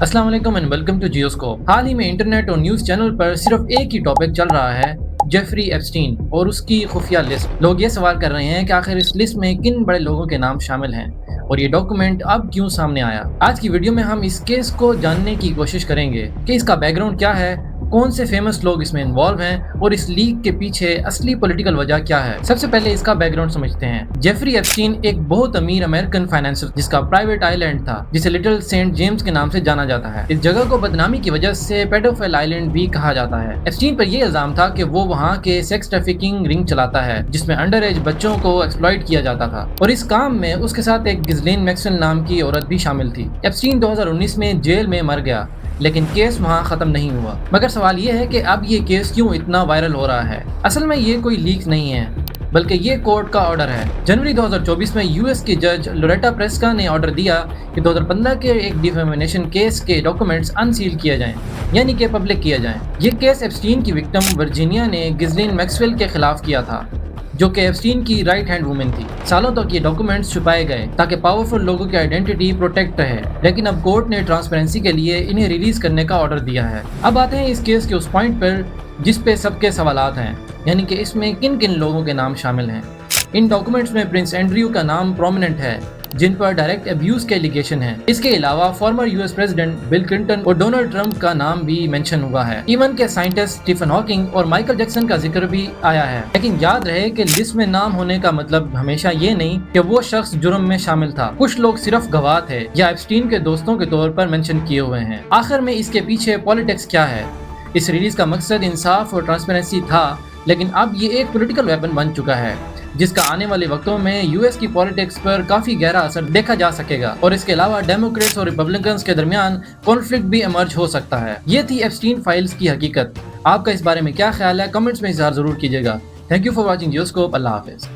अस्सलाम वालेकुम and welcome to जियोस्कोप। हाल ही में इंटरनेट और न्यूज़ चैनल पर सिर्फ एक ही टॉपिक चल रहा है, जेफरी एप्स्टीन और उसकी खुफिया लिस्ट। लोग ये सवाल कर रहे हैं कि आखिर इस लिस्ट में किन बड़े लोगों के नाम शामिल हैं और ये डॉक्यूमेंट अब क्यों सामने आया। आज की वीडियो में हम इस केस को जानने की कोशिश करेंगे कि इसका बैकग्राउंड क्या है, कौन से फेमस लोग इसमें इन्वॉल्व हैं और इस लीक के पीछे असली पॉलिटिकल वजह क्या है। सबसे पहले इसका बैकग्राउंड समझते हैं। जेफरी एप्स्टीन एक बहुत अमीर अमेरिकन फाइनेंसर जिसका प्राइवेट आइलैंड था, जिसे लिटिल सेंट जेम्स के नाम से जाना जाता है। इस जगह को बदनामी की वजह से पेडोफाइल आइलैंड भी कहा जाता है। एप्स्टीन पर यह इल्जाम था कि वो वहाँ के सेक्स ट्रैफिकिंग रिंग चलाता है, जिसमें अंडर एज बच्चों को एक्सप्लॉइट किया जाता था, और इस काम में उसके साथ एक गिज़लेन मैक्सवेल नाम की औरत भी शामिल थी। एप्स्टीन 2019 में जेल में मर गया, लेकिन केस वहाँ ख़त्म नहीं हुआ। मगर सवाल ये है कि अब ये केस क्यों इतना वायरल हो रहा है। असल में ये कोई लीक नहीं है, बल्कि ये कोर्ट का ऑर्डर है। जनवरी 2024 में यूएस की जज लोरेटा प्रेस्का ने ऑर्डर दिया कि 2015 के एक डिफेमेशन केस के डॉक्यूमेंट्स अनसील किए जाएं, यानी कि पब्लिक किए जाएं। ये केस एप्स्टीन की विक्टिम वर्जीनिया ने गिज़लेन मैक्सवेल के खिलाफ किया था, जो कि एप्स्टीन की राइट हैंड वुमेन थी। सालों तक ये डॉक्यूमेंट्स छुपाए गए ताकि पावरफुल लोगों की आइडेंटिटी प्रोटेक्ट रहे, लेकिन अब कोर्ट ने ट्रांसपेरेंसी के लिए इन्हें रिलीज करने का ऑर्डर दिया है। अब आते हैं इस केस के उस पॉइंट पर जिस पे सबके सवालात हैं, यानी कि इसमें किन किन लोगों के नाम शामिल हैं। इन डॉक्यूमेंट्स में प्रिंस एंड्रयू का नाम प्रोमिनेंट है, जिन पर डायरेक्ट अब्यूज के एलिगेशन है। इसके अलावा former US president bill Clinton और डोनाल्ड ट्रंप का नाम भी मेंशन हुआ है। इवन के साइंटिस्ट स्टीफन हॉकिंग और माइकल जैक्सन का जिक्र भी आया है। लेकिन याद रहे कि लिस्ट में नाम होने का मतलब हमेशा ये नहीं कि वो शख्स जुर्म में शामिल था। कुछ लोग सिर्फ गवाह थे या एप्स्टीन के दोस्तों के तौर पर मेंशन किए हुए हैं। आखिर में इसके पीछे पॉलिटिक्स क्या है। इस रिलीज का मकसद इंसाफ और ट्रांसपेरेंसी था, लेकिन अब ये एक पॉलिटिकल वेपन बन चुका है, जिसका आने वाले वक्तों में यूएस की पॉलिटिक्स पर काफी गहरा असर देखा जा सकेगा। और इसके अलावा डेमोक्रेट्स और रिपब्लिकन्स के दरमियान कॉन्फ्लिक्ट भी इमर्ज हो सकता है। ये थी एप्स्टीन फाइल्स की हकीकत। आपका इस बारे में क्या ख्याल है, कमेंट्स में इज़हार जरूर कीजिएगा। Thank you for watching Geoscope. अल्लाह हाफिज।